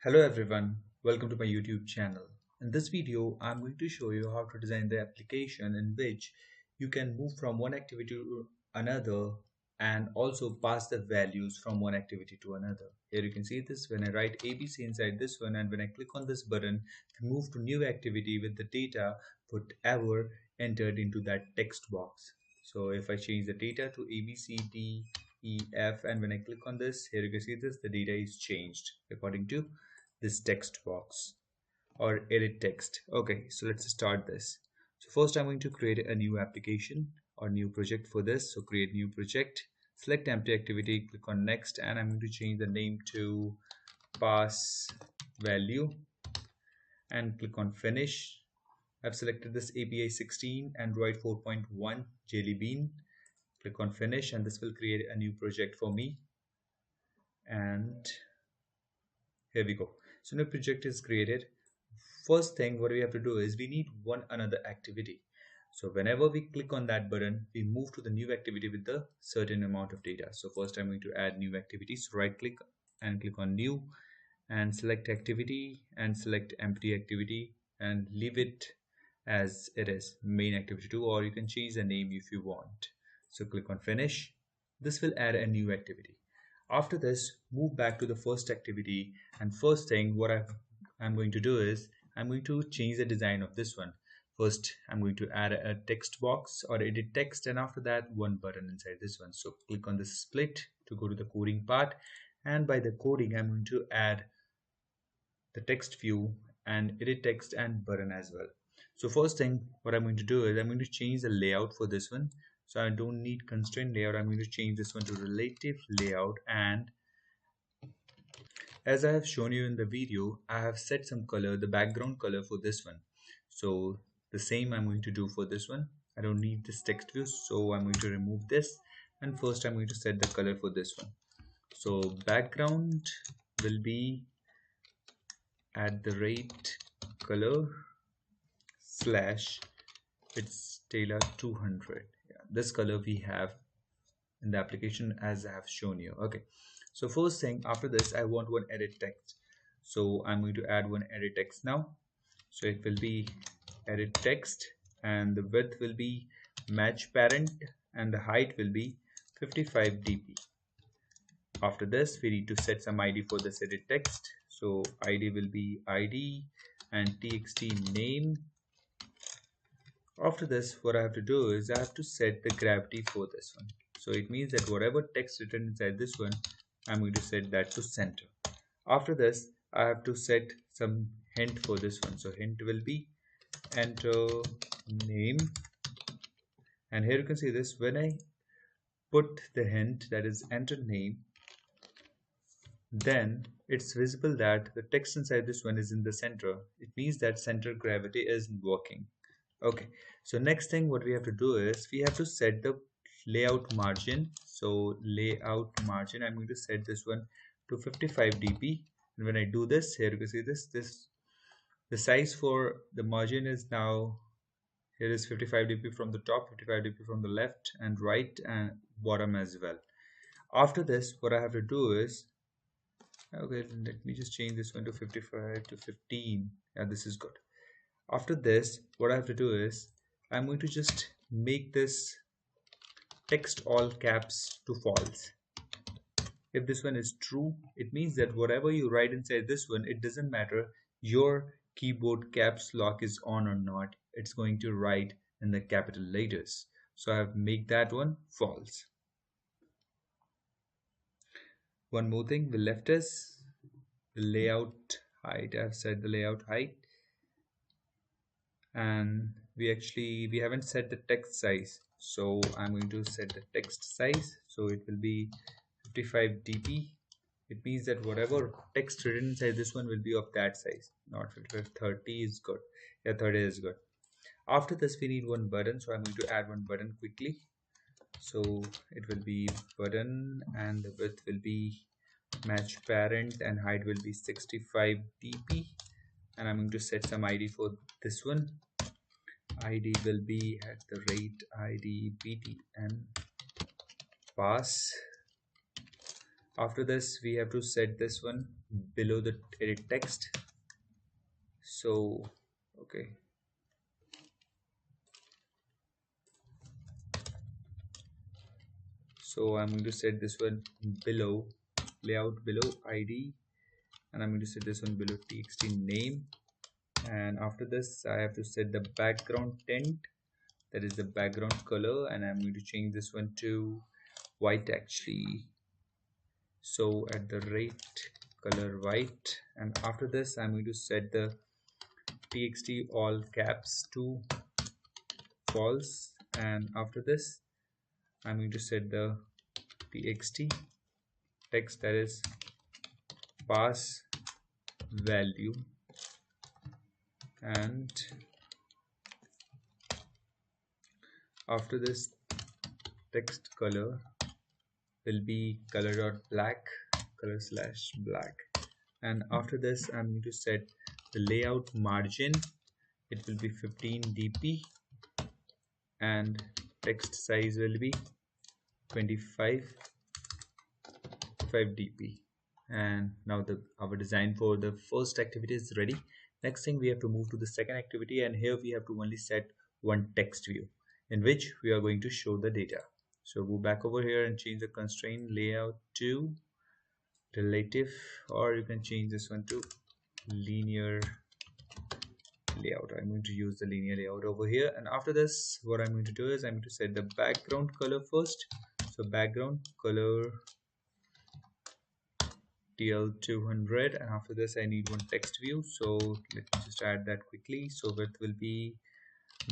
Hello everyone, welcome to my YouTube channel. In this video, I'm going to show you how to design the application in which you can move from one activity to another and also pass the values from one activity to another. Here you can see this when I write ABC inside this one, and when I click on this button, we move to new activity with the data whatever entered into that text box. So if I change the data to A, B, C, D, E, F, and when I click on this, here you can see this, the data is changed according to this text box or edit text. Okay, so let's start this. So first I'm going to create a new application or new project for this. So create new project, select empty activity, click on next, and I'm going to change the name to pass value and click on finish. I've selected this API 16 Android 4.1 Jelly Bean. Click on finish, and this will create a new project for me. And here we go. So new project is created. First thing what we have to do is we need one another activity. So whenever we click on that button, we move to the new activity with the certain amount of data. So first I'm going to add new activity. So right click and click on new and select activity and select empty activity and leave it as it is, main activity 2, or you can change the name if you want. So click on finish. This will add a new activity. After this, move back to the first activity, and first thing what I'm going to do is I'm going to change the design of this one. First, I'm going to add a text box or edit text, and after that one button inside this one. So click on the split to go to the coding part, and by the coding I'm going to add the text view and edit text and button as well. So first thing what I'm going to do is I'm going to change the layout for this one. So I don't need constraint layout. I'm going to change this one to relative layout, and as I have shown you in the video, I have set some color, the background color for this one. So the same I'm going to do for this one. I don't need this text view, so I'm going to remove this, and first I'm going to set the color for this one. So background will be at the rate color slash it's tailor 200. Yeah, this color we have in the application as I have shown you. Okay, so first thing after this I want one edit text, so I'm going to add one edit text now. So it will be edit text, and the width will be match parent, and the height will be 55 dp. After this we need to set some ID for this edit text. So ID will be ID and txt name. After this what I have to do is I have to set the gravity for this one. So it means that whatever text written inside this one, I'm going to set that to center. After this I have to set some hint for this one. So hint will be enter name, and here you can see this when I put the hint, that is enter name, then it's visible that the text inside this one is in the center. It means that center gravity is working. Okay, so next thing what we have to do is we have to set the layout margin. So layout margin, I'm going to set this one to 55 dp, and when I do this, here you can see this the size for the margin is now, here is 55 dp from the top, 55 dp from the left and right and bottom as well. After this what I have to do is, okay, let me just change this one to 55 to 15. Yeah, this is good. After this what I have to do is I'm going to just make this text all caps to false. If this one is true, it means that whatever you write inside this one, it doesn't matter your keyboard caps lock is on or not, it's going to write in the capital letters. So I have make that one false. One more thing, the left is the layout height. I've set the layout height, and we haven't set the text size, so I'm going to set the text size. So it will be 55 dp. It means that whatever text written inside this one will be of that size, not 55. 30 is good. Yeah, 30 is good. After this we need one button, so I'm going to add one button quickly. So it will be button, and the width will be match parent, and height will be 65 dp, and I'm going to set some ID for this one. ID will be at the rate ID btn pass After this, we have to set this one below the edit text. So, okay. So I'm going to set this one below layout below ID, and I'm going to set this one below txt name. And after this, I have to set the background tint, that is the background color, and I'm going to change this one to white actually. So at the rate color white, and after this I'm going to set the txt all caps to false, and after this I'm going to set the txt text, that is pass value, and after this text color will be color dot black, color slash black, and after this I'm going to set the layout margin, it will be 15 dp, and text size will be 25 dp. And now our design for the first activity is ready. Next thing, we have to move to the second activity, and here we have to only set one text view in which we are going to show the data. So go back over here and change the constraint layout to relative, or you can change this one to linear layout. I'm going to use the linear layout over here, and after this what I'm going to do is I'm going to set the background color first. So background color TL200, and after this I need one text view, so let me just add that quickly. So width will be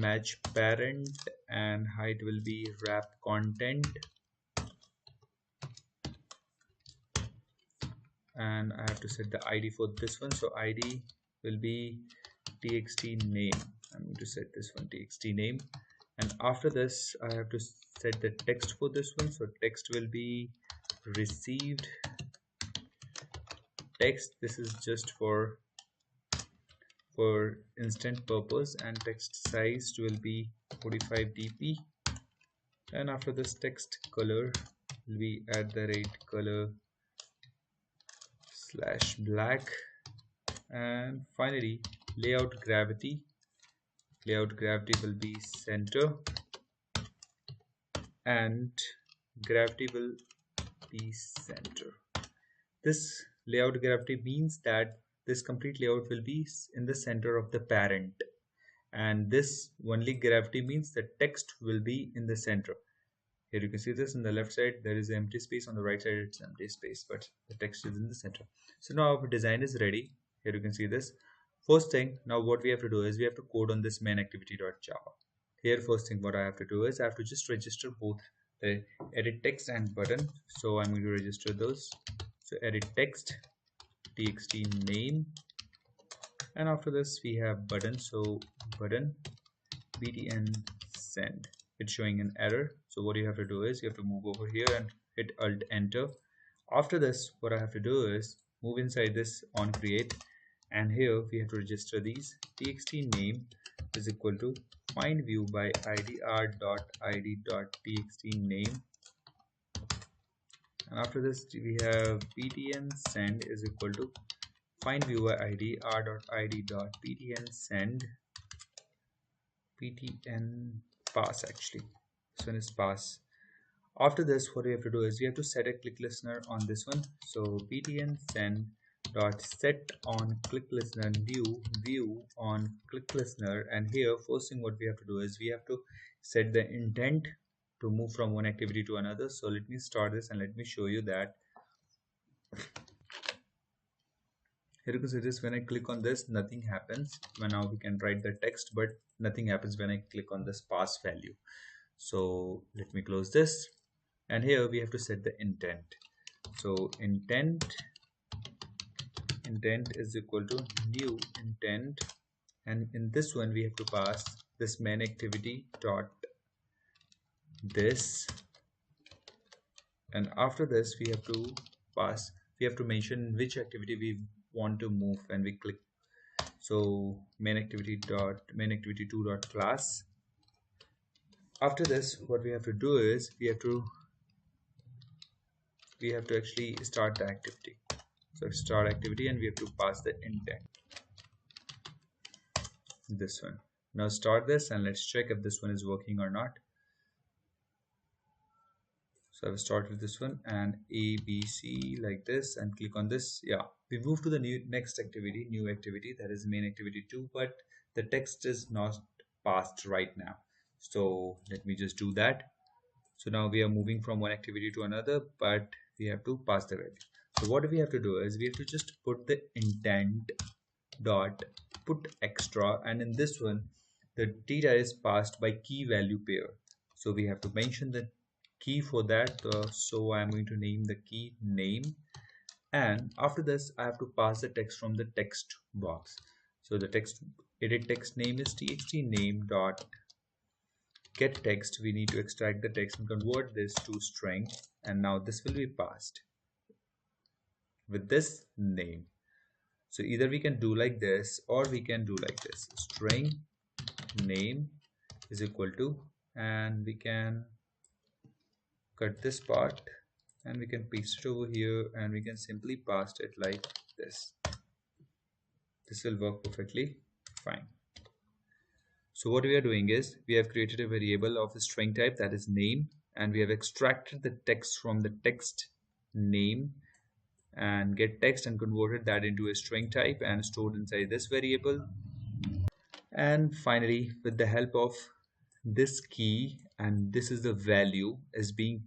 match parent, and height will be wrap content, and I have to set the ID for this one. So ID will be txt name. I'm going to set this one txt name, and after this I have to set the text for this one. So text will be received text, this is just for instant purpose, and text size will be 45 dp, and after this text color will be at the rate color slash black, and finally layout gravity will be center, and gravity will be center. This layout gravity means that this complete layout will be in the center of the parent, and this only gravity means the text will be in the center. Here you can see this on the left side there is empty space, on the right side it's empty space, but the text is in the center. So now our design is ready. Here you can see this. First thing, now what we have to do is we have to code on this main activity.java. Here first thing what I have to do is I have to just register both the edit text and button. So I'm going to register those. So edit text txt name, and after this we have button. So button btn send, it's showing an error. So what you have to do is you have to move over here and hit alt enter. After this what I have to do is move inside this on create, and here we have to register these. Txt name is equal to find view by idr.id.txt name, and after this we have btn send is equal to find view by id r.id.btn send btn pass, actually this one is pass. After this what we have to do is we have to set a click listener on this one. So btn send dot set on click listener new view on click listener, and here first thing what we have to do is we have to set the intent to move from one activity to another. So let me start this and let me show you that. Here you can see this, when I click on this nothing happens. Now we can write the text, but nothing happens when I click on this pass value. So let me close this, and here we have to set the intent. So intent is equal to new intent, and in this one we have to pass this main activity dot this, and after this we have to mention which activity we want to move when we click. So main activity 2 dot class. After this what we have to do is we have to we have to actually start the activity. So start activity, and we have to pass the intent, this one. Now start this and let's check if this one is working or not. So I will start with this one and A, B, C like this and click on this. Yeah, we move to the next activity, new activity, that is main activity 2, but the text is not passed right now. So let me just do that. So now we are moving from one activity to another, but we have to pass the value. So what we have to do is we have to just put the intent dot put extra, and in this one the data is passed by key value pair. So we have to mention the key for that. So I'm going to name the key name, and after this I have to pass the text from the text box. So the text edit text name is txt name dot get text. We need to extract the text and convert this to string, and now this will be passed with this name. So either we can do like this or we can do like this. String name is equal to, and we can cut this part and we can paste it over here, and we can simply pass it like this. This will work perfectly fine. So what we are doing is we have created a variable of a string type, that is name, and we have extracted the text from the text name and get text and converted that into a string type and stored inside this variable. And finally, with the help of this key, and this is the value is being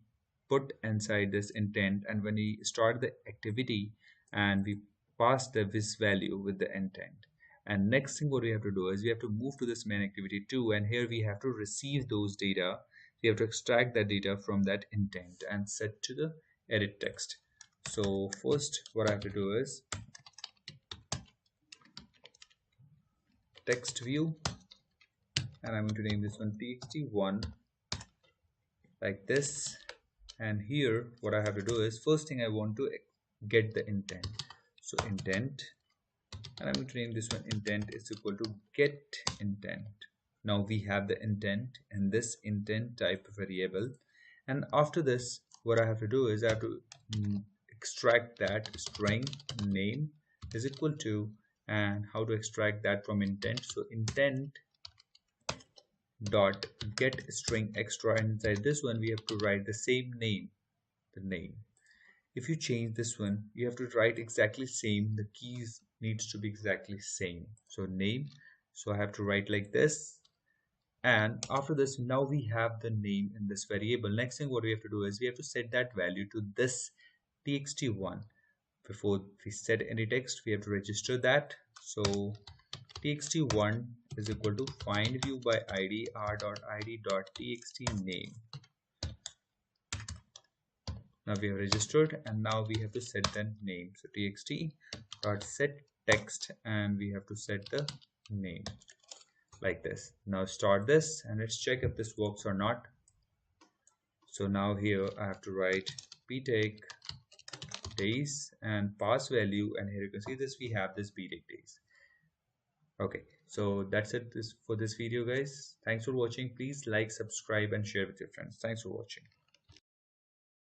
put inside this intent, and when we start the activity and we pass this value with the intent, and next thing what we have to do is we have to move to this main activity 2, and here we have to receive those data. We have to extract that data from that intent and set to the edit text. So first what I have to do is text view, and I'm going to name this one txt1 like this. And here what I have to do is first thing I want to get the intent. So intent, and I'm going to name this one intent is equal to get intent. Now we have the intent in this intent type variable, and after this what I have to do is I have to extract that string name is equal to, and how to extract that from intent. So intent dot get string extra, and inside this one we have to write the same name, the name. If you change this one, you have to write exactly same, the keys needs to be exactly same. So name, so I have to write like this, and after this now we have the name in this variable. Next thing what we have to do is we have to set that value to this txt1. Before we set any text we have to register that. So txt1 is equal to find view by id r.id.txt name. Now we have registered, and now we have to set the name. So txt dot set text, and we have to set the name like this. Now start this and let's check if this works or not. So now here I have to write btech days and pass value, and here you can see this, we have this btech days. Okay, so that's it for this video guys. Thanks for watching. Please like, subscribe and share with your friends. Thanks for watching.